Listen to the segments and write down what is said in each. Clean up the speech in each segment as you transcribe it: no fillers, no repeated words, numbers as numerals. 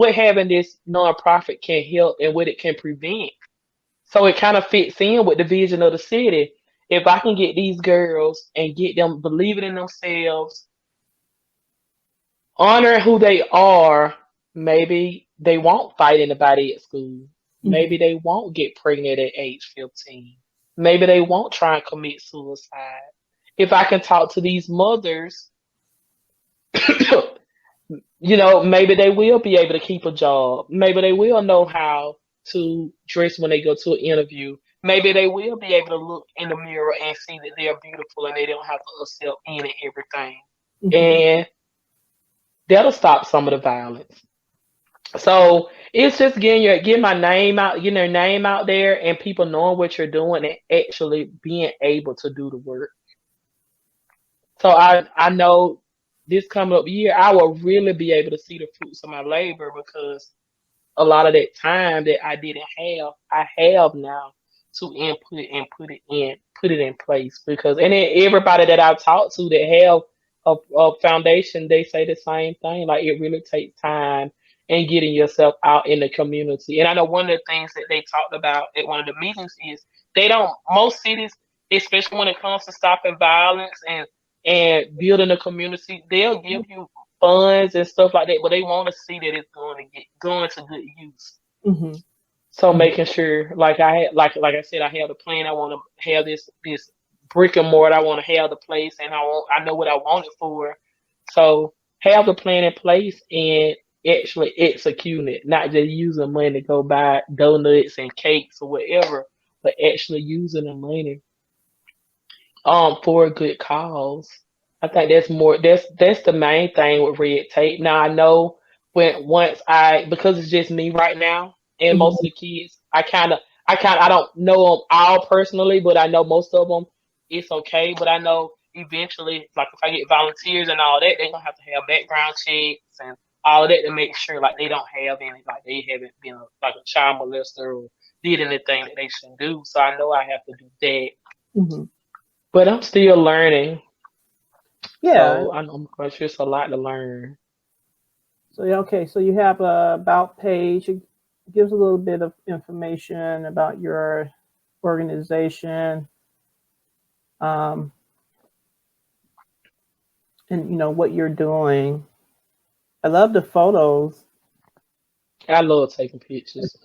what having this nonprofit can help and what it can prevent. So it kind of fits in with the vision of the city. If I can get these girls and get them believing in themselves, honoring who they are, maybe they won't fight anybody at school. Mm-hmm. Maybe they won't get pregnant at age 15. Maybe they won't try and commit suicide. If I can talk to these mothers, maybe they will be able to keep a job. Maybe they will know how to dress when they go to an interview. Maybe they will be able to look in the mirror and see that they're beautiful and they don't have to accept any and everything. Mm-hmm. And that'll stop some of the violence. So it's just getting my name out, name out there and people knowing what you're doing and actually being able to do the work. So I know this coming up year I will really be able to see the fruits of my labor because a lot of that time that I didn't have, I have now to input and put it in place. Because and then everybody that I've talked to that have a foundation, they say the same thing. Like it really takes time and getting yourself out in the community. And I know one of the things that they talked about at one of the meetings is they don't most cities, especially when it comes to stopping violence and building a community, they'll give you funds and stuff like that, but they want to see that it's going to good use. Mm-hmm. So Mm-hmm. making sure, like I had, like I said, I have the plan. I want to have this brick and mortar. I want to have the place, and I know what I want it for. So have the plan in place and actually execute it, not just using money to go buy donuts and cakes or whatever, but actually using the money for a good cause. I think that's the main thing with red tape. Now I know when once I because it's just me right now and most of the kids, I don't know them all personally, but I know most of them it's okay. But I know eventually, like if I get volunteers and all that, they're gonna have to have background checks and all that to make sure like they don't have any like they haven't been like a child molester or did anything that they shouldn't do. So I know I have to do that. Mm-hmm. But I'm still learning, Yeah. so I'm quite sure it's a lot to learn. So yeah, okay. So you have a about page. It gives a little bit of information about your organization, um, and what you're doing. I love the photos. I love taking pictures.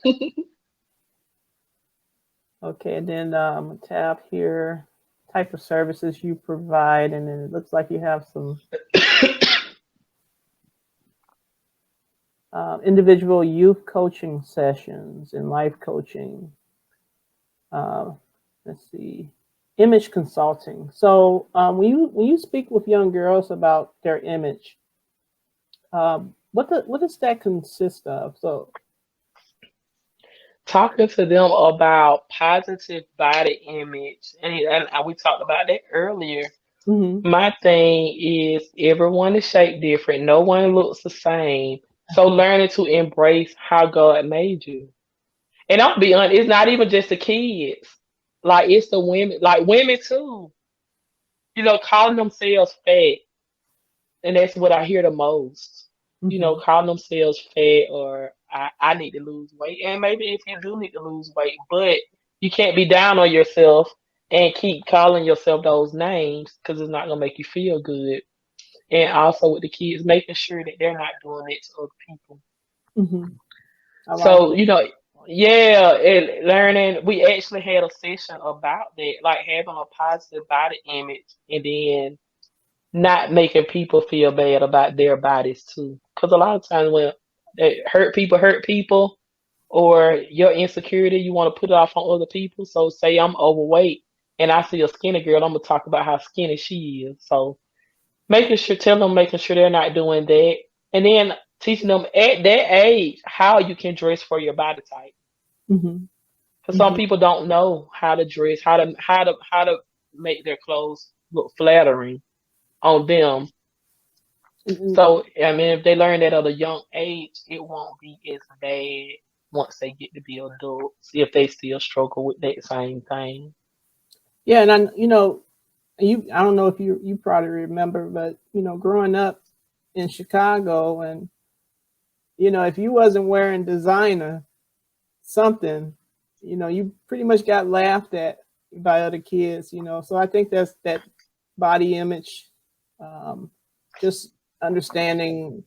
Okay, and then a tab here, type of services you provide, and then it looks like you have some individual youth coaching sessions and life coaching. Uh, let's see, image consulting. So when you speak with young girls about their image, what does that consist of? So. Talking to them about positive body image, and we talked about that earlier. Hmm. My thing is everyone is shaped different. No one looks the same. So learning to embrace how God made you. And I'll be honest, it's not even just the kids. Like it's the women, like women too. Calling themselves fat. And that's what I hear the most. Hmm. Calling themselves fat or I need to lose weight. And maybe if you do need to lose weight, but you can't be down on yourself and keep calling yourself those names because it's not gonna make you feel good. And also with the kids, making sure that they're not doing it to other people. Hmm. I like So, yeah, and learning, we actually had a session about that, like having a positive body image and then not making people feel bad about their bodies too. Because a lot of times when hurt people, or your insecurity, you want to put it off on other people. So say I'm overweight and I see a skinny girl, I'm gonna talk about how skinny she is. So making sure they're not doing that, and then teaching them at that age how you can dress for your body type. hmm. Because some Hmm. people don't know how to dress, how to make their clothes look flattering on them. So, I mean, if they learn that at a young age, it won't be as bad once they get to be adults if they still struggle with that same thing. Yeah, and I don't know if you probably remember, but growing up in Chicago and if you wasn't wearing designer something, you pretty much got laughed at by other kids. So I think that's that body image, um, just understanding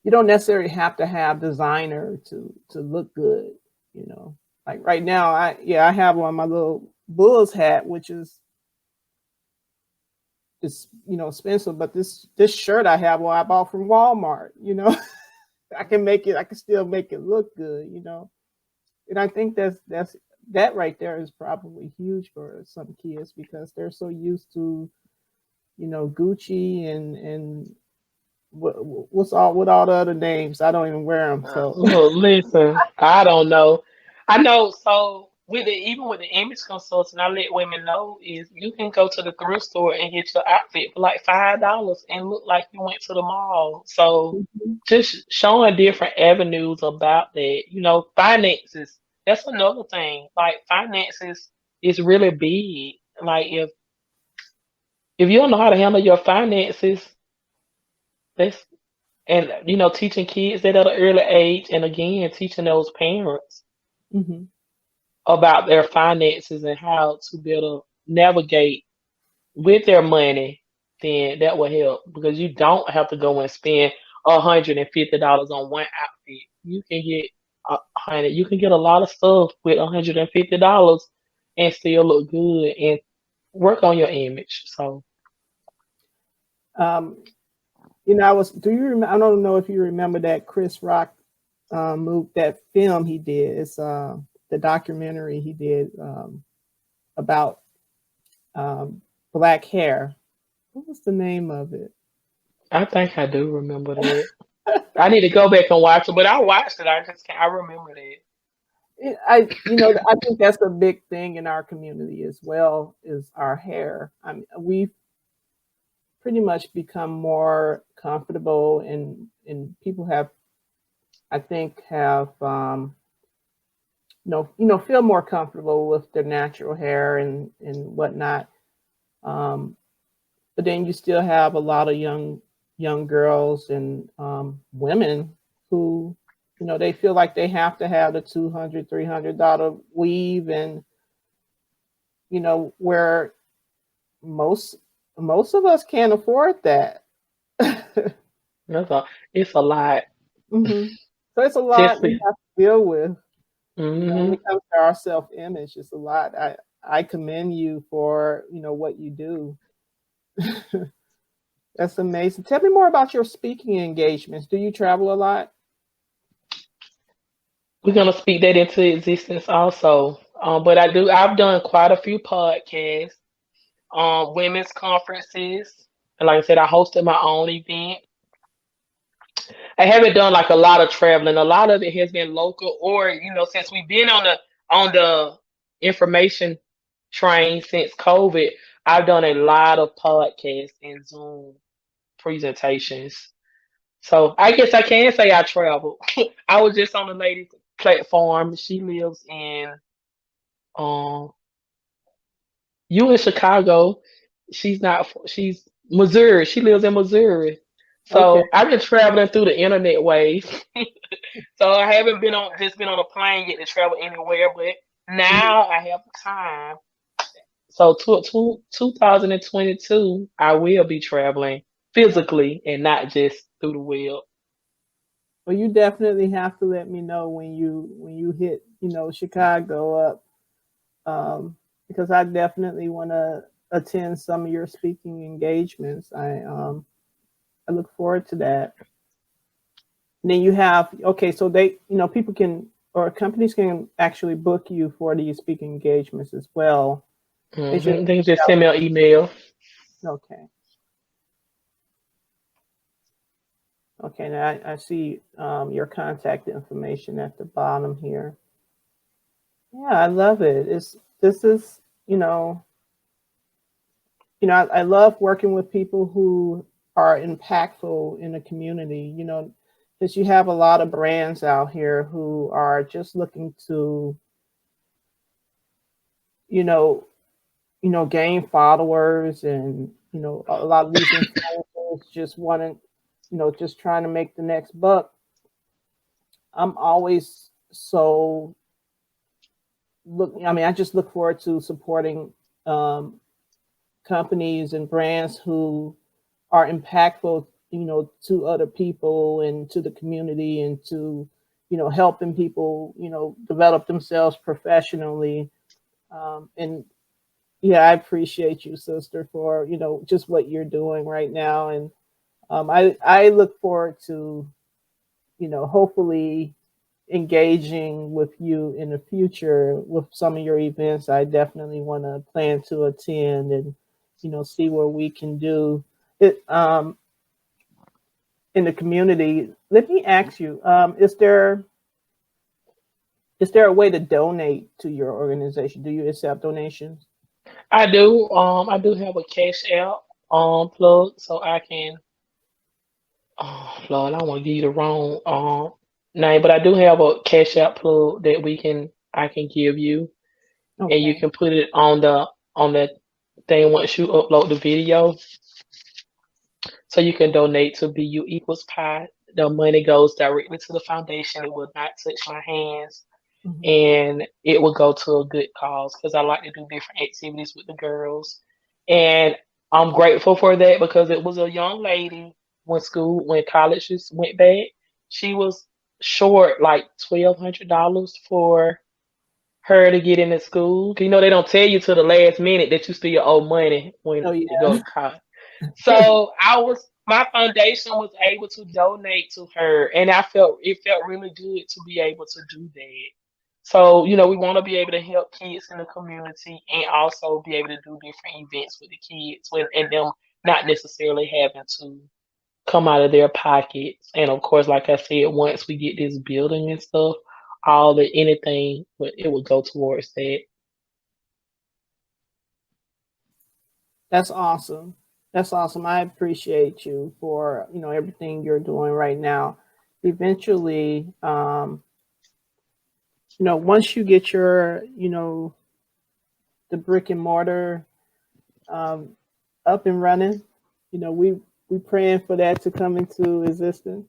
you don't necessarily have to have designer to look good. Like right now, I have on my little Bulls hat, which is expensive, but this shirt I have on I bought from Walmart. I can still make it look good. And I think that right there is probably huge for some kids because they're so used to Gucci and what all the other names. I don't even wear them. So Look, listen, I don't know. I know. So with the even with the image consultant, I let women know is you can go to the thrift store and get your outfit for like $5 and look like you went to the mall. So Mhm. just showing different avenues about that. Finances. That's another thing. Like finances is really big. Like if you don't know how to handle your finances, that's and teaching kids that at an early age, and again teaching those parents Mhm. about their finances and how to better navigate with their money, then that will help because you don't have to go and spend $150 on one outfit. You can get you can get a lot of stuff with $150 and still look good and work on your image. So um, I was. Do you remember? I don't know if you remember that Chris Rock moved that film he did. It's the documentary he did about um, black hair. What was the name of it? I think I do remember that. I need to go back and watch it, but I watched it. I just can't. I remember that. I think that's a big thing in our community as well is our hair. I mean, we've pretty much become more comfortable, and people have, I think, have feel more comfortable with their natural hair and whatnot. Um, but then you still have a lot of young girls and women who they feel like they have to have the $200-$300 weave, and where most most of us can't afford that. That's a, it's a lot. Hmm. So it's a Just lot we have to deal with. When hmm it comes to our self image, it's a lot. I commend you for what you do. That's amazing. Tell me more about your speaking engagements. Do you travel a lot? we're gonna speak that into existence also. But I've done quite a few podcasts, women's conferences, and like I said, I hosted my own event. I haven't done like a lot of traveling. A lot of it has been local, or since we've been on the information train since COVID, I've done a lot of podcasts and Zoom presentations. So I guess I can say I travel. I was just on the lady's platform. She lives in um you in Chicago. She's Missouri. She lives in Missouri. Okay. So I've been traveling through the internet ways. So I haven't been on a plane yet to travel anywhere, but Mhm. now I have the time. So 2022, I will be traveling physically and not just through the web. Well, you definitely have to let me know when you hit Chicago up, because I definitely want to attend some of your speaking engagements. I look forward to that. And then you have okay, so people can or companies can actually book you for these speaking engagements as well. They just They can just send me an email. okay. Okay, now I see your contact information at the bottom here. Yeah, I love it. This is I love working with people who are impactful in the community. Because you have a lot of brands out here who are just looking to you know gain followers, and a lot of these influencers just wanting. just trying to make the next buck, I'm always so look. I mean, I just look forward to supporting um, companies and brands who are impactful, to other people and to the community and to, helping people, develop themselves professionally. And yeah, I appreciate you, sister, for, just what you're doing right now. And I look forward to, hopefully engaging with you in the future with some of your events. I definitely want to plan to attend and, see what we can do. It, in the community. Let me ask you: is there a way to donate to your organization? Do you accept donations? I do. I do have a cash app plug, so I can. Oh Lord, I don't want to give you the wrong name, but I do have a cash app plug that we can. I can give you, and you Okay. can put it on that thing once you upload the video, so you can donate to BU equals Pi. The money goes directly to the foundation. It will not touch my hands, Hmm. and it will go to a good cause because I like to do different activities with the girls. And I'm grateful for that because it was a young lady when college just went back. She was short like $1,200 for her to get into school. You know they don't tell you till the last minute that you still owe money when Oh you go yeah. to college. So my foundation was able to donate to her, and it felt really good to be able to do that. So we want to be able to help kids in the community and also be able to do different events with the kids, and them not necessarily having to come out of their pockets. And of course, like I said, once we get this building and stuff, all the anything, it would go towards that. That's awesome. That's awesome. I appreciate you for, everything you're doing right now. Eventually, once you get your, the brick and mortar um, up and running, we praying for that to come into existence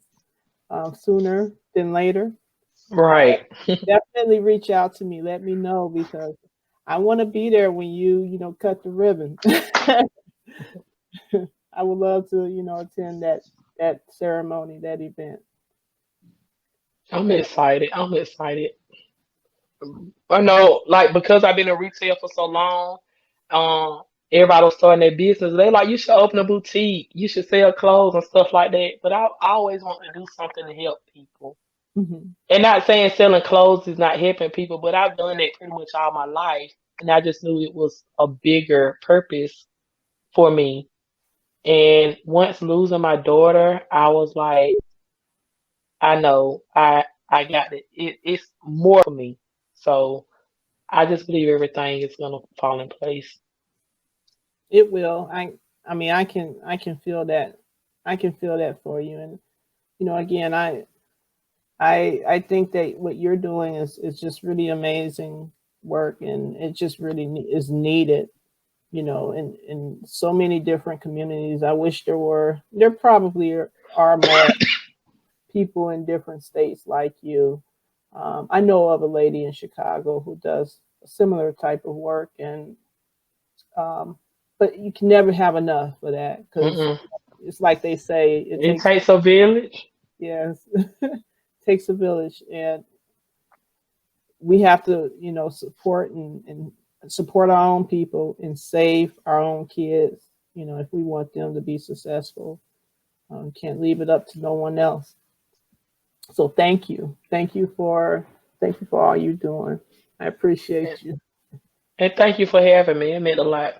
sooner than later. Right. Definitely reach out to me. Let me know because I want to be there when cut the ribbon. I would love to, attend that ceremony, that event. I'm And excited. I'm excited. I know, like because I've been in retail for so long, everybody was starting their business. They like you should open a boutique, you should sell clothes and stuff like that. But I always want to do something to help people. mhm, And not saying selling clothes is not helping people, but I've done that pretty much all my life, and I just knew it was a bigger purpose for me. And once losing my daughter, I was like, I know I got it. It's more for me. So I just believe everything is gonna fall in place. it will. I mean, I can feel that. I can feel that for you. And again, I think that what you're doing is just really amazing work, and it just really is needed. In so many different communities. I wish there probably are more people in different states like you. I know of a lady in Chicago who does a similar type of work, and um, but you can never have enough of that because Mm-mm. it's like they say, it It takes, takes a village. yes, takes a village, and we have to, support and support our own people and save our own kids. If we want them to be successful, can't leave it up to no one else. So thank you for all you're doing. I And appreciate you. and thank you for having me. It meant a lot.